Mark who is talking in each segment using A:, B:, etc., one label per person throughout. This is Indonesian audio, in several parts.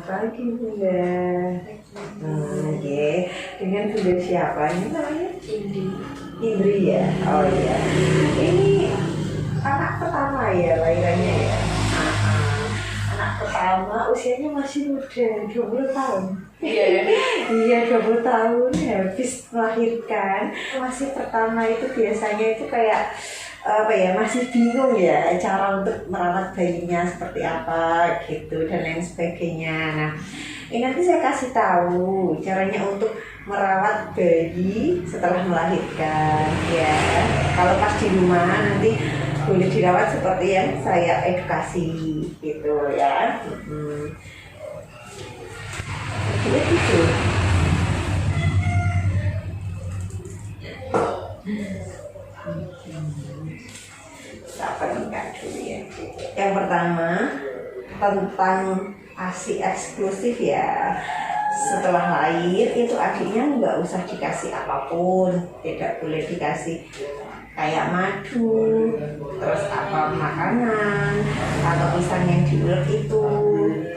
A: Selamat pagi Bunda. Oke. Dengan Bunda siapa ini namanya? Indri ya. Oh iya. Ini anak pertama ya lahirannya ya. Anak pertama usianya masih muda, 20 tahun. Iya 20 tahun habis melahirkan. Masih pertama itu biasanya itu kayak apa ya, masih bingung ya cara untuk merawat bayinya seperti apa gitu dan lain sebagainya. Nah, ini nanti saya kasih tahu caranya untuk merawat bayi setelah melahirkan ya. Kalau pas di rumah nanti boleh dirawat seperti yang saya edukasi gitu ya. Gitu. Dulu ya. Yang pertama tentang ASI eksklusif ya. Setelah lahir itu adiknya nggak usah dikasih apapun, tidak boleh dikasih kayak madu, terus apa makanan atau pisang yang diulek itu,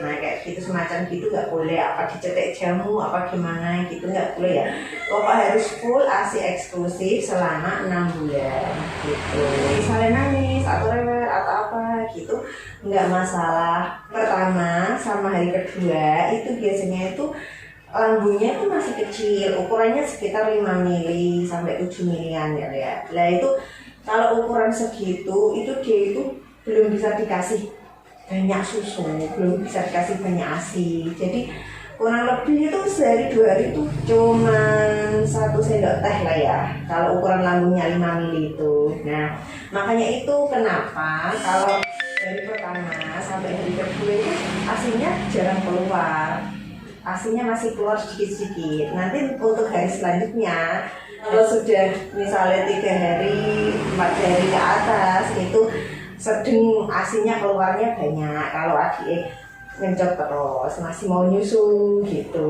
A: nah kayak gitu semacam gitu nggak boleh, apa dicetek jamu apa gimana gitu nggak boleh ya. Pokoknya harus full ASI eksklusif selama 6 bulan gitu. Misalnya nangis atau rewel atau apa gitu nggak masalah. Pertama sama hari kedua itu biasanya itu lambungnya itu masih kecil, ukurannya sekitar 5 mili sampai 7 milian ya. Nah itu kalau ukuran segitu itu dia itu belum bisa dikasih banyak susu, belum bisa dikasih banyak ASI. Jadi kurang lebih itu sehari 2 hari itu cuma 1 sendok teh lah ya kalau ukuran lambungnya 5 mili itu. Nah makanya itu kenapa kalau dari pertama sampai hari kedua itu ASInya jarang keluar, ASInya masih keluar sedikit-sedikit. Nanti untuk hari selanjutnya kalau sudah misalnya 3 hari 4 hari ke atas itu sedang ASInya keluarnya banyak. Kalau adik ngencok terus masih mau nyusu gitu,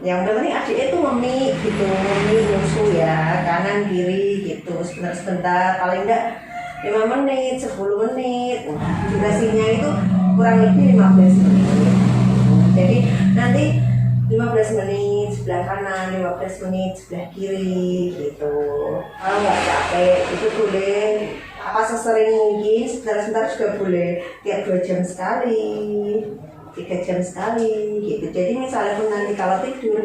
A: yang penting adik itu ngemik gitu, ngemik nyusu ya kanan kiri gitu sebentar-sebentar, paling enggak 5 menit 10 menit. Durasinya itu kurang lebih 15 menit. Jadi nanti 15 menit sebelah kanan, 15 menit sebelah kiri gitu. Kalau nggak capek itu boleh apa sesering mungkin, sebentar-sebentar juga boleh, tiap 2 jam sekali, 3 jam sekali gitu. Jadi misalnya pun nanti kalau tidur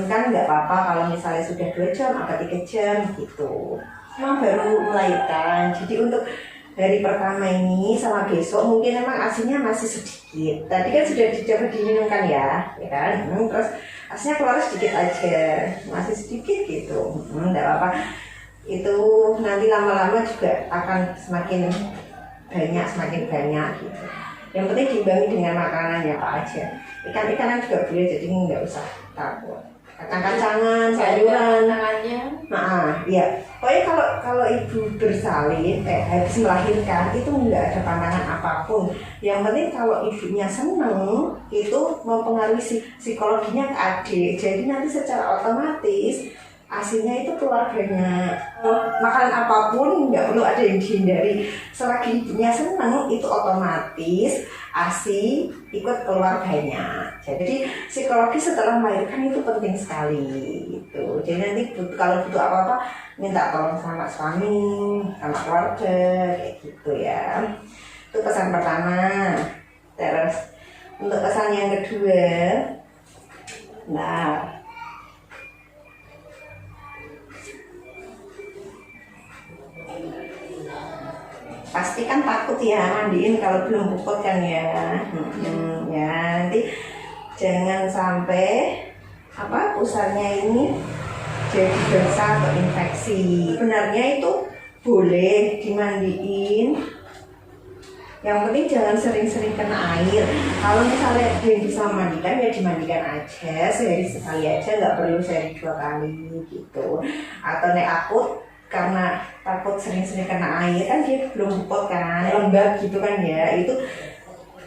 A: kan nggak apa-apa kalau misalnya sudah 2 jam atau 3 jam gitu. Memang baru melahirkan, jadi untuk dari pertama ini sama besok mungkin memang ASInya masih sedikit. Tadi kan sudah dicoba diminumkan ya kan? Terus ASInya keluar sedikit aja, masih sedikit gitu. Enggak apa-apa. Itu nanti lama-lama juga akan semakin banyak gitu. Yang penting diimbangi dengan makanan ya apa aja. Ikan-ikanan juga boleh, jadi nggak usah takut. Kacang-kacangan, sayuran, iya. Pokoknya kalau ibu bersalin habis melahirkan itu nggak ada pantangan apapun. Yang penting kalau ibunya seneng itu mempengaruhi psikologinya ke adik. Jadi nanti secara otomatis ASInya itu keluar banyak. Makanan apapun nggak perlu ada yang dihindari. Selagi ibunya seneng itu otomatis ASI ikut keluar banyak. Jadi psikologi setelah melahirkan itu penting sekali gitu. Jadi nanti kalau butuh apa-apa minta tolong sama suami, sama keluarga kayak gitu ya. Itu pesan pertama. Terus untuk pesan yang kedua, nah pasti kan takut ya mandiin kalau belum puput kan ya. Ya nanti jangan sampai pusarnya ini jadi basah atau infeksi. Sebenarnya itu boleh dimandiin, yang penting jangan sering-sering kena air. Kalau misalnya dia bisa mandikan ya dimandikan aja, sehari sekali aja, nggak perlu sehari 2 kali gitu. Atau akut karena takut sering-sering kena air kan dia belum puput kan, lembab gitu kan ya. Itu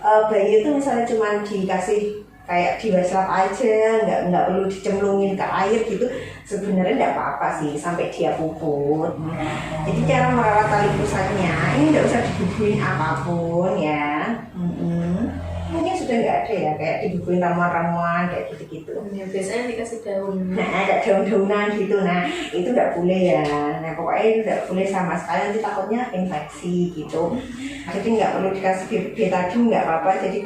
A: bayi itu misalnya cuma dikasih kayak diwaslap aja, nggak perlu dicemplungin ke air gitu, sebenarnya nggak apa-apa sih sampai dia puput. Jadi cara merawat tali pusatnya ini nggak usah dibubuhin apapun ya. Mungkin sudah nggak ada ya, kayak dibubuhin ramuan-ramuan kayak gitu-gitu.
B: Ya, biasanya dikasih daun.
A: Nah, ada daun-daunan gitu. Nah, itu nggak boleh ya. Nah, pokoknya itu nggak boleh sama sekali, nanti takutnya infeksi gitu. Jadi nggak perlu dikasih betadine, nggak apa-apa. Jadi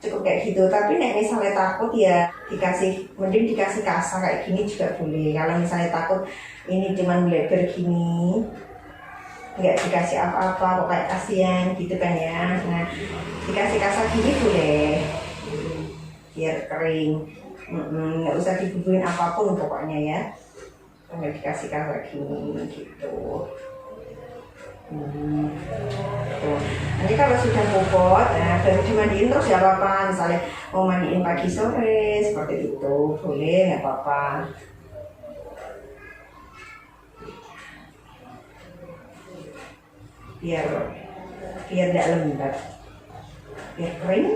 A: cukup kayak gitu. Tapi nek misalnya takut ya mending dikasih kasa kayak gini juga boleh. Kalau misalnya takut ini cuman melebar gini, nggak dikasih apa-apa, kok kayak kasihan gitu kan ya. Nah, dikasih kasa gini boleh, biar kering. Nggak usah dibubuhin apapun pokoknya ya, nggak dikasih kasa gini gitu. Tuh. Nanti kalau sudah bobot, nah baru dimandiin terus ya apa-apa. Misalnya mau mandiin pagi sore seperti itu boleh, nggak apa-apa. Biar tidak lembab, biar kering.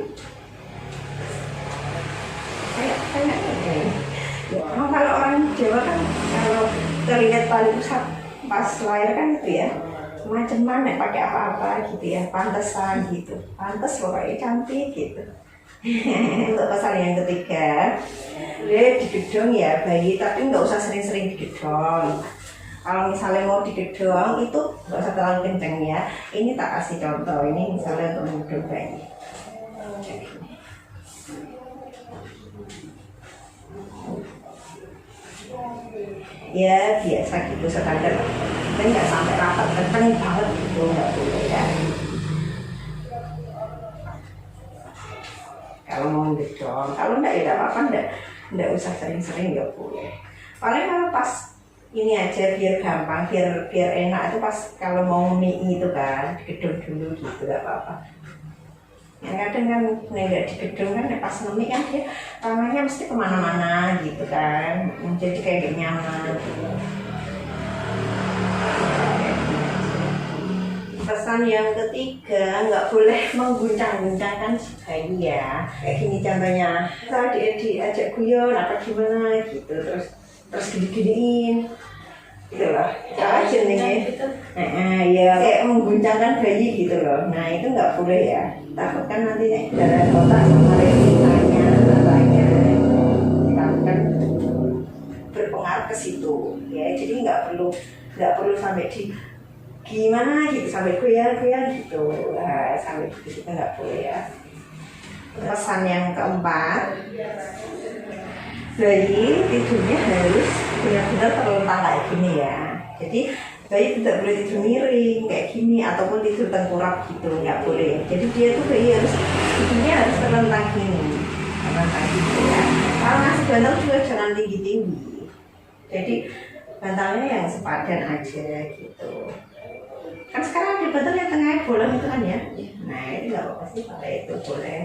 A: Kayak kering. Kalau orang Jawa kan kalau terlihat paling pusat pas lahir kan itu ya, macam-macam pakai apa-apa gitu ya, pantesan gitu, pantes pokoknya cantik gitu. Untuk pesan yang ketiga, digedong ya bayi, tapi nggak usah sering-sering digedong. Kalau misalnya mau digedong itu nggak usah terlalu kenceng ya. Ini tak kasih contoh, ini misalnya untuk menggedong bayi. Ya biasa gitu, standar, tapi nggak sampai rapat kenceng banget gitu, nggak boleh ya. Kalau mau gedong, kalau nggak ya apa-apa, nggak usah sering-sering, nggak boleh. Paling kalau pas ini aja biar gampang, biar enak itu pas kalau mau mie itu kan digedong dulu gitu, nggak apa-apa. Yang kadang kan nggak digedong kan pas ngemik kan dia tangannya mesti kemana-mana gitu kan, jadi kayak gak nyaman gitu. Pesan yang ketiga, nggak boleh mengguncang-guncangkan si bayi ya. Kayak gini contohnya, kalau diajak guyon apa gimana gitu, terus gini-giniin gitu loh. Cara jenenge ya kayak mengguncangkan bayi gitu loh. Nah itu nggak boleh ya, takut kan nanti darah otak sama retinanya kan berpengaruh ke situ ya. Jadi nggak perlu sampai di gimana gitu, sampai goyang gitu. Nah, sampai gitu kita nggak boleh ya. Pesan yang keempat, bayi tidurnya harus benar-benar terlentang kayak gini ya. Jadi bayi tidak boleh tidur miring kayak gini ataupun tidur tengkurap gitu, nggak boleh. Jadi dia tuh bayi tidurnya harus terlentang gini, terlentang gitu ya. Kalau ngasih bantal juga jangan tinggi-tinggi. Jadi bantalnya yang sepadan aja gitu. Kan sekarang ada bantal yang tengahnya bolong itu kan ya. Nah itu nggak apa-apa sih kalau itu boleh.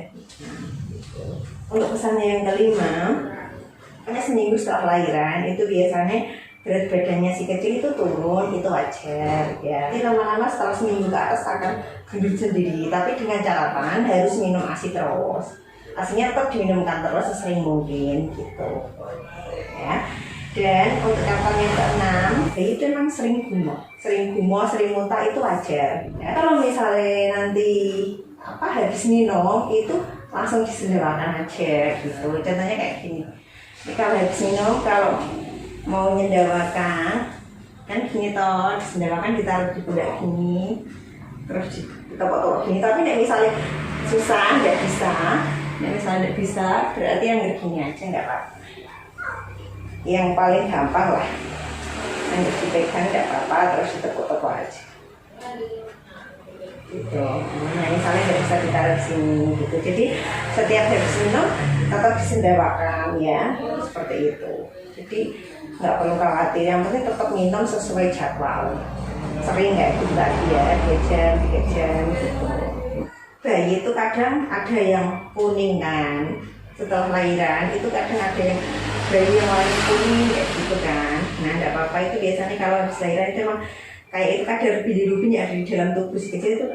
A: Gitu. Untuk pesannya yang kelima, seminggu setelah lahiran itu biasanya berat badannya si kecil itu turun, itu wajar ya. Jadi lama-lama setelah seminggu ke atas akan gendut sendiri, tapi dengan catatan harus minum ASI terus. ASInya tetap diminumkan terus sesering mungkin gitu ya. Dan untuk catatan yang keenam, bayi itu memang sering gumoh, sering muntah, itu wajar ya. Kalau misalnya nanti habis minum itu langsung disendawakan aja gitu. Contohnya kayak gini. Jadi kalau habis minum, kalau mau nyendawakan kan gini toh, disendawakan ditaruh di pundak gini, terus ditopok-topok gini. Tapi nek misalnya susah, nggak bisa, berarti yang gini aja nggak apa-apa. Yang paling gampang lah, yang dipegang nggak apa-apa, terus ditepuk-tepuk aja. Gitu. Nah misalnya nggak bisa ditaruh sini gitu. Jadi setiap habis minum tetap disendawakan ya, seperti itu. Jadi nggak perlu khawatir, yang penting tetap minum sesuai jadwal. Sering kayak gitu tadi ya, 2 jam, 3 jam gitu. Bayi itu kadang ada yang kuning kan, setelah lahiran itu kadang ada yang bayi yang warna kuning kayak gitu kan. Nah nggak apa-apa, itu biasanya kalau habis lahiran itu emang kayak itu kadar bilirubin yang ada di dalam tubuh si kecil itu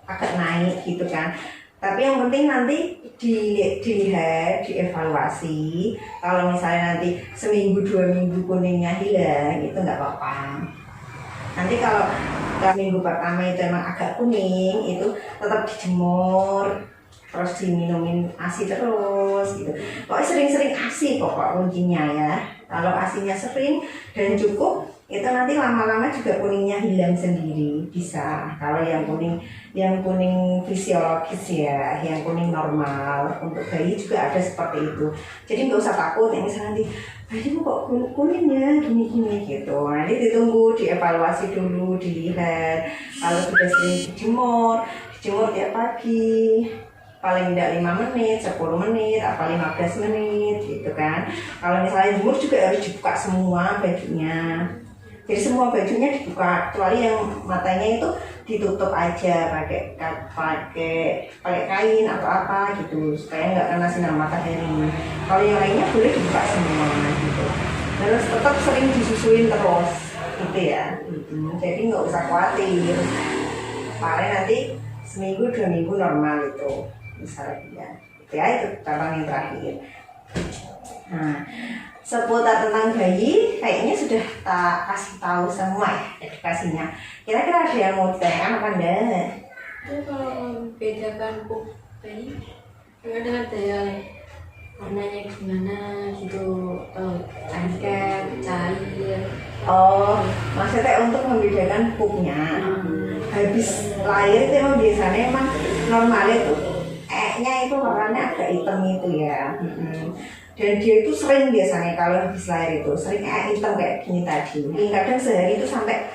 A: agak naik gitu kan. Tapi yang penting nanti dilihat, dievaluasi. Kalau misalnya nanti seminggu 2 minggu kuningnya hilang, itu nggak apa-apa. Nanti kalau minggu pertama itu emang agak kuning, itu tetap dijemur, terus harus diminumin ASI terus gitu. Pokoknya sering-sering ASI pokok kuncinya ya. Kalau ASInya sering dan cukup, itu nanti lama-lama juga kuningnya hilang sendiri bisa. Kalau yang kuning fisiologis ya, yang kuning normal untuk bayi juga ada seperti itu. Jadi nggak usah takut yang misalnya nanti bayimu kok kuning ya gini-gini gitu. Nanti ditunggu, dievaluasi dulu, dilihat. Kalau sudah sering dijemur tiap pagi, paling tidak 5 menit, 10 menit, apa 15 menit gitu kan. Kalau misalnya jemur juga harus dibuka semua bajunya. Jadi semua bajunya dibuka, kecuali yang matanya itu ditutup aja pakai kain atau apa gitu supaya nggak kena sinar matahari. Kalau yang lainnya boleh dibuka semua gitu. Terus tetap sering disusuin terus gitu ya. Jadi nggak usah khawatir. Paling nanti seminggu 2 minggu normal itu misalnya. Ya itu catatan yang terakhir. Nah, seputar tentang bayi kayaknya sudah tak kasih tahu semua ya edukasinya. Kira-kira ada yang mau ditanyakan apa enggak?
B: Itu kalau membedakan pup bayi, kadang ada yang warnanya gimana gitu, lengket, cair.
A: Oh, maksudnya untuk membedakan pupnya. Habis lahir itu emang biasanya emang normalnya tuh nya itu warnanya agak hitam itu ya. Dan dia itu sering biasanya kalau habis lahir itu sering hitam kayak gini tadi. Kadang sehari itu sampai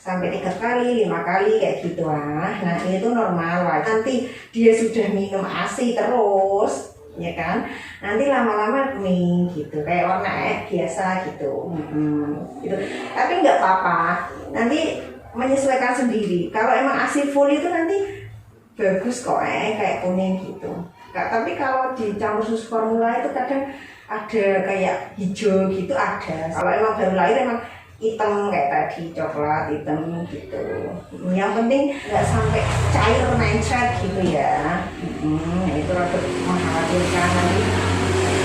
A: 3 kali, 5 kali kayak gitu lah. Nah itu normal. Nanti dia sudah minum ASI terus, ya kan? Nanti lama-lama kuning gitu, kayak warna biasa gitu. Gitu. Tapi nggak apa-apa. Nanti menyesuaikan sendiri. Kalau emang ASI full itu nanti bagus kok kayak kuning gitu. Tapi kalau dicampur susu formula itu kadang ada kayak hijau gitu ada. Kalau emang baru lahir emang hitam kayak tadi, coklat hitam gitu. Yang penting nggak sampai cair mencret gitu ya. Itu rada mengkhawatirkan. Nanti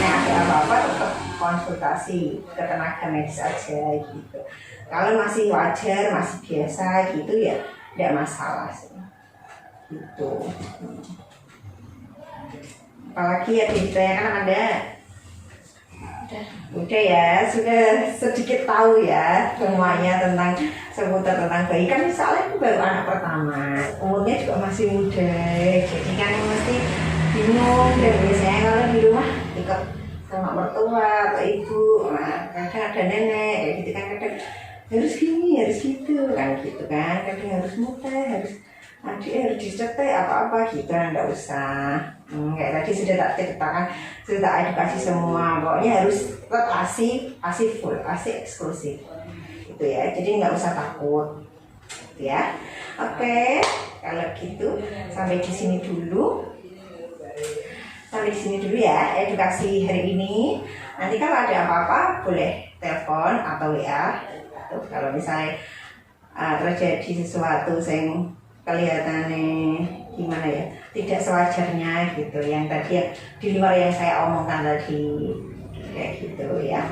A: ada apa-apa tetap konsultasi ke tenaga medis aja gitu. Kalau masih wajar, masih biasa gitu ya, tidak masalah sih. Gitu. Apalagi ya ditanyakan ada? Udah ya, sudah sedikit tahu ya semuanya seputar tentang bayi. Kan misalnya aku baru anak pertama, umurnya juga masih muda, jadi kan mesti bingung. Dan biasanya kalau di rumah ikut sama mertua atau ibu, nah, kadang ada nenek kayak gitu kan, kadang harus gini, harus gitu kan, kadang harus muda, harus adik harus dicetek apa-apa gitu, enggak usah. Kayak tadi sudah tak ceritakan, sudah tak edukasi semua. Pokoknya harus tetap ASI full, ASI eksklusif gitu ya. Jadi nggak usah takut gitu ya. Oke, kalau gitu sampai di sini dulu. Ya edukasi hari ini. Nanti kalau ada apa-apa boleh telepon atau WA. Kalau misalnya terjadi sesuatu yang kelihatannya gimana ya, tidak sewajarnya gitu, yang tadi di luar yang saya omongkan tadi kayak gitu ya.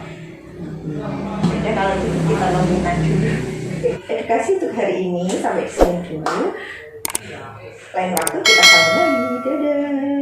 A: Jadi kalau gitu kita lanjutkan dulu edukasi untuk hari ini sampai di sini dulu. Lain waktu kita sambung lagi. Dadah.